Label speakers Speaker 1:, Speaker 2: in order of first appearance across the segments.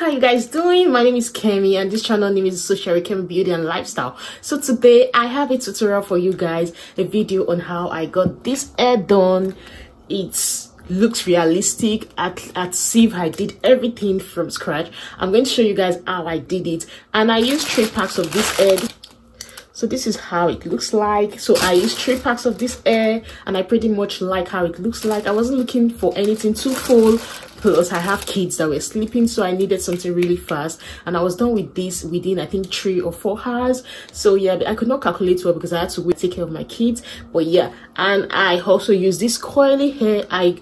Speaker 1: how you guys doing? My name is Kemi and this channel name is Social Kemi Beauty and Lifestyle. So today I have a tutorial for you guys, a video on how I got this hair done. It looks realistic, as if I did everything from scratch. I'm going to show you guys how I did it, and I used 3 packs of this hair. So this is how it looks like. So I used 3 packs of this hair and I pretty much like how it looks like. I wasn't looking for anything too full, plus I have kids that were sleeping, so I needed something really fast, and I was done with this within I think 3 or 4 hours. So yeah, I could not calculate well because I had to wait, take care of my kids. But yeah, and I also used this coily hair. I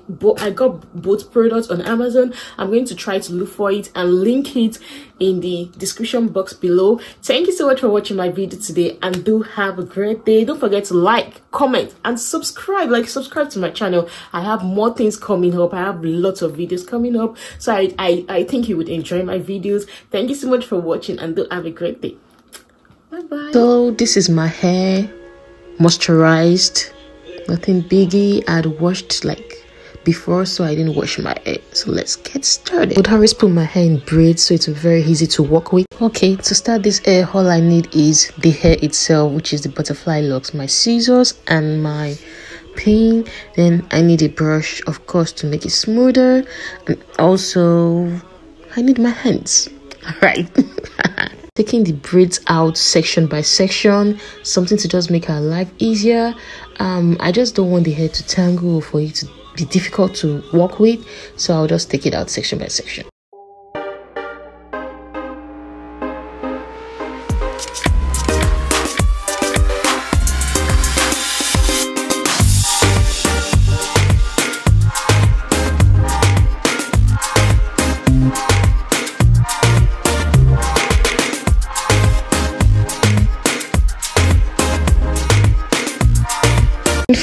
Speaker 1: got both products on Amazon. I'm going to try to look for it and link it in the description box below. Thank you so much for watching my video today, and do have a great day. Don't forget to like, comment and subscribe. Subscribe to my channel. I have more things coming up. I have lots of videos coming up, so I think you would enjoy my videos. Thank you so much for watching, and do have a great day. Bye bye. So this is my hair, moisturized, nothing biggie. I'd washed before, so I didn't wash my hair. So let's get started. I would always put my hair in braids, so it's very easy to work with. Okay, to start this hair, all I need is the hair itself, which is the butterfly locks, my scissors and my pin. Then I need a brush, of course, to make it smoother, and also I need my hands. All right. Taking the braids out section by section, something to just make our life easier. I just don't want the hair to tangle or for it to be difficult to work with, so I'll just take it out section by section.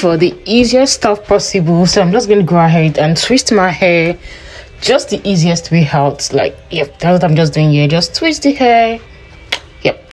Speaker 1: For the easiest stuff possible, so I'm just going to go ahead and twist my hair just the easiest way out. Yep, that's what I'm just doing here. Just twist the hair. Yep.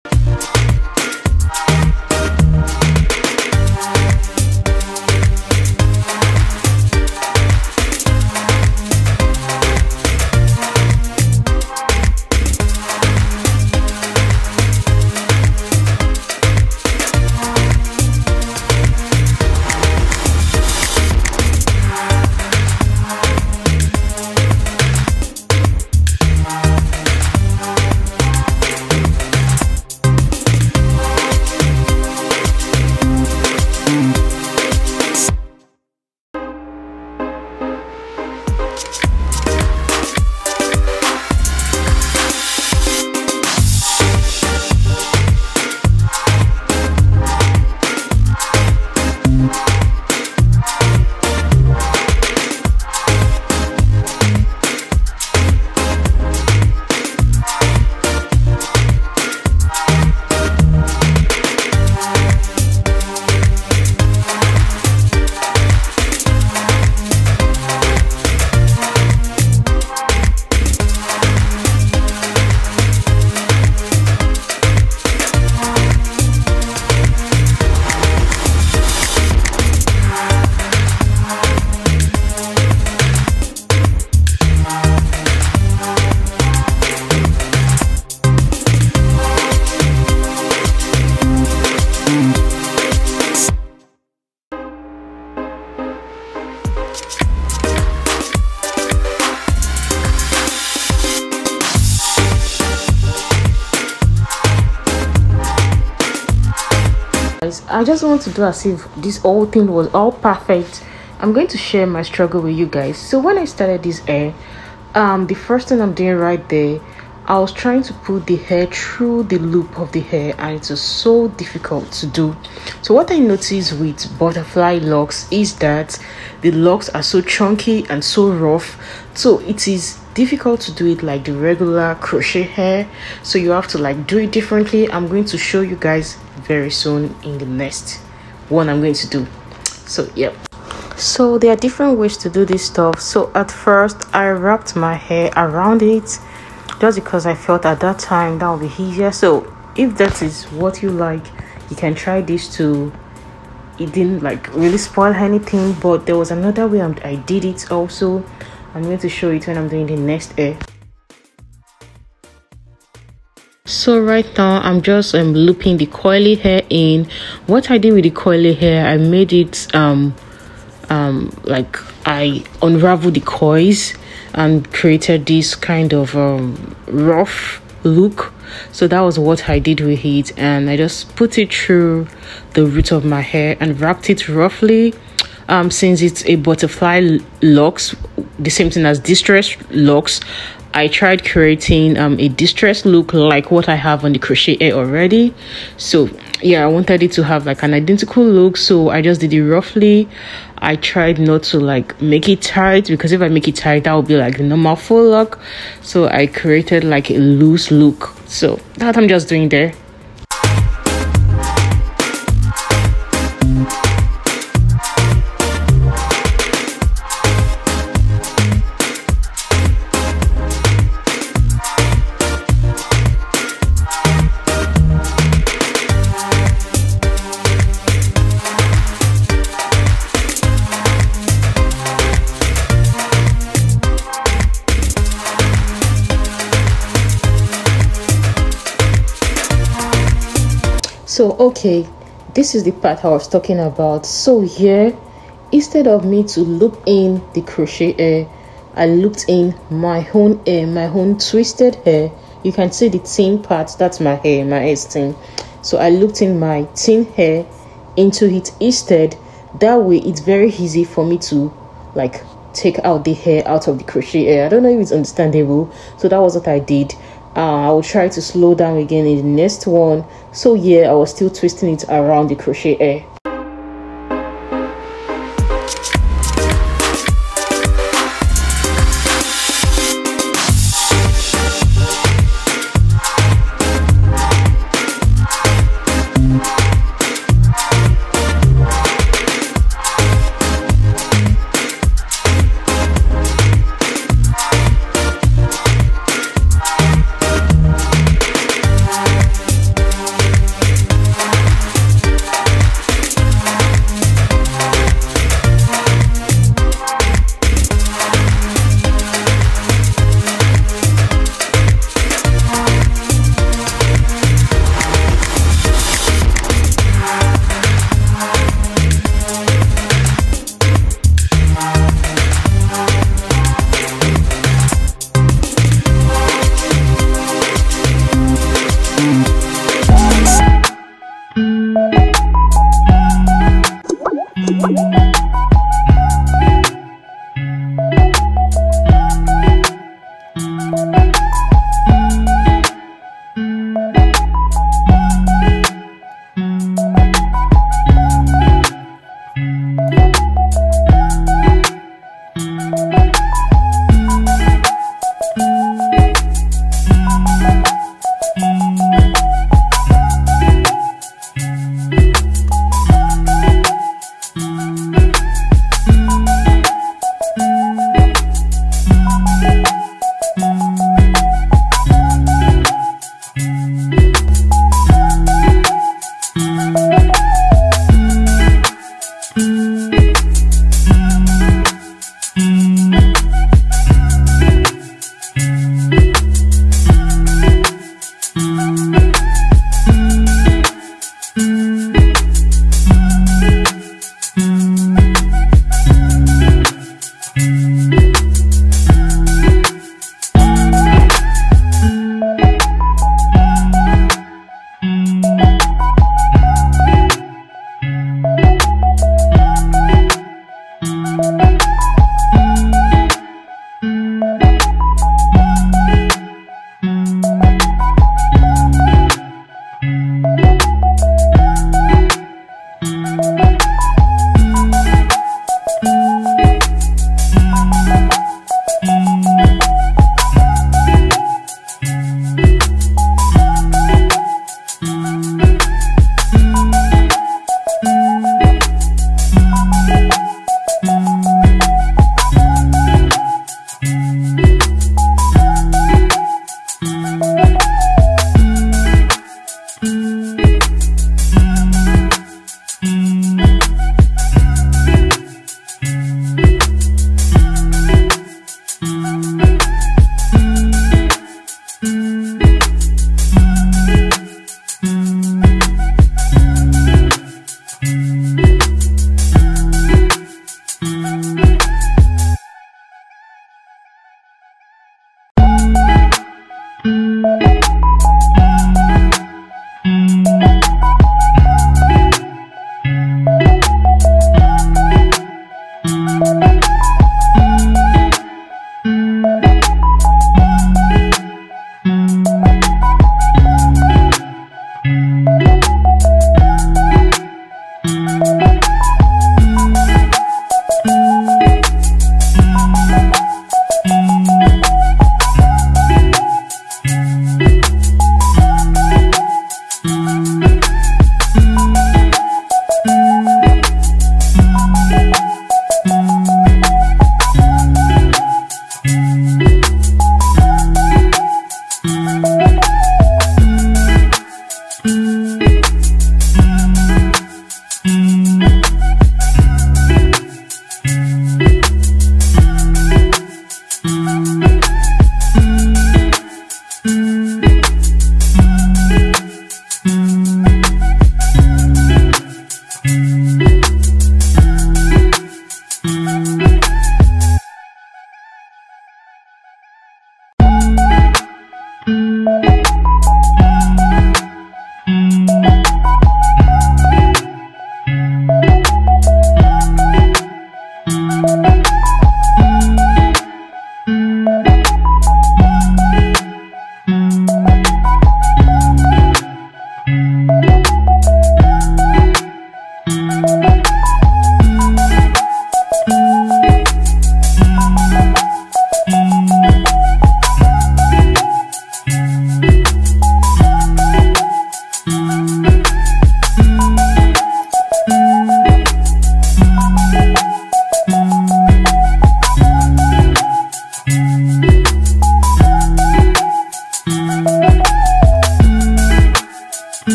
Speaker 1: I just want to do as if this whole thing was all perfect. I'm going to share my struggle with you guys. So when I started this hair, the first thing I'm doing right there, I was trying to put the hair through the loop of the hair, and it was so difficult to do. So what I noticed with butterfly locks is that the locks are so chunky and so rough, so it is difficult to do it like the regular crochet hair. So you have to do it differently. I'm going to show you guys very soon in the next one I'm going to do. So yep, so there are different ways to do this stuff. So at first I wrapped my hair around it just because I felt at that time that would be easier. So if that is what you like, you can try this too. It didn't really spoil anything, but there was another way I did it also. I'm going to show it when I'm doing the next hair. So right now I'm just looping the coily hair in. What I did with the coily hair, I made it like I unraveled the coils and created this kind of rough look. So that was what I did with it, and I just put it through the root of my hair and wrapped it roughly. Since it's a butterfly locks, the same thing as distressed locks, I tried creating a distressed look like what I have on the crochet hair already. So yeah, I wanted it to have like an identical look, so I just did it roughly. I tried not to like make it tight, because if I make it tight, that would be like the normal full look. So I created like a loose look. So that I'm just doing there. So okay, this is the part I was talking about. So here, instead of me to loop in the crochet hair, I looped in my own hair, my own twisted hair. You can see the thin part, that's my hair is thin. So I looped in my thin hair into it instead. That way it's very easy for me to like take out the hair out of the crochet hair. I don't know if it's understandable. So that was what I did. I will try to slow down again in the next one. So yeah, I was still twisting it around the crochet hair.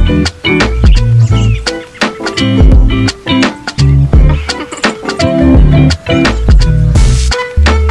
Speaker 1: bye.